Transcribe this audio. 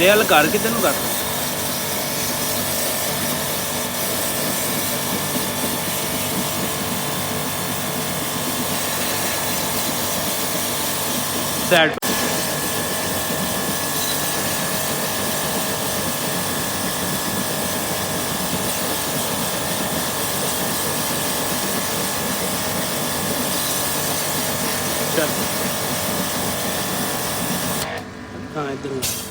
ਮੇਰੇ ਵੱਲ ਕਰ ਕਿਤੇ ਨੂੰ ਕਰ। ਸਾਈਡ ਚੱਲ। हाँ इधर